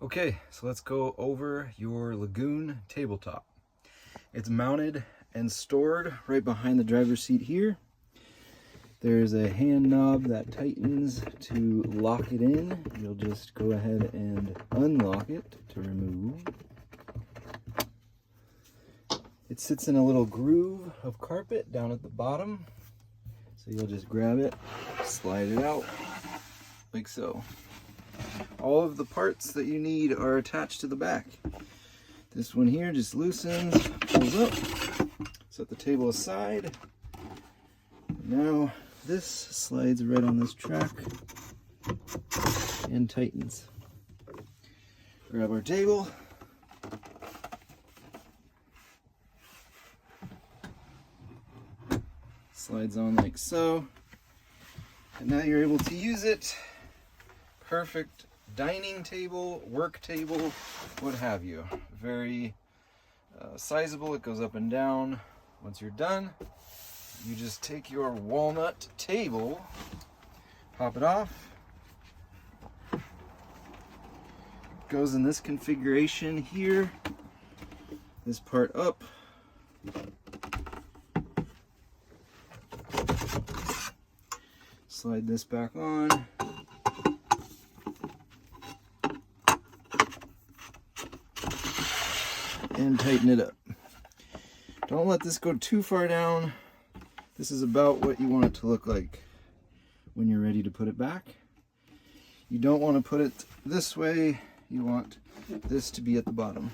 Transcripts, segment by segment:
Okay, so let's go over your Lagun tabletop. It's mounted and stored right behind the driver's seat here. There's a hand knob that tightens to lock it in. You'll just go ahead and unlock it to remove. It sits in a little groove of carpet down at the bottom. So you'll just grab it, slide it out, like so. All of the parts that you need are attached to the back. This one here just loosens, pulls up, set the table aside. Now this slides right on this track and tightens. Grab our table. Slides on like so. And now you're able to use it. Perfect dining table, work table, what have you. Very sizable. It goes up and down. Once you're done, you just take your walnut table, pop it off. It goes in this configuration here. This part up. Slide this back on. And tighten it up. Don't let this go too far down. This is about what you want it to look like when you're ready to put it back. You don't want to put it this way. You want this to be at the bottom.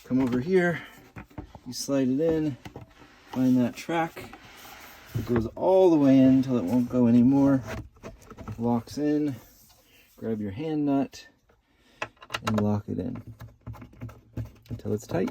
Come over here, you slide it in, find that track. It goes all the way in until it won't go anymore. Locks in, grab your hand nut and lock it in until it's tight.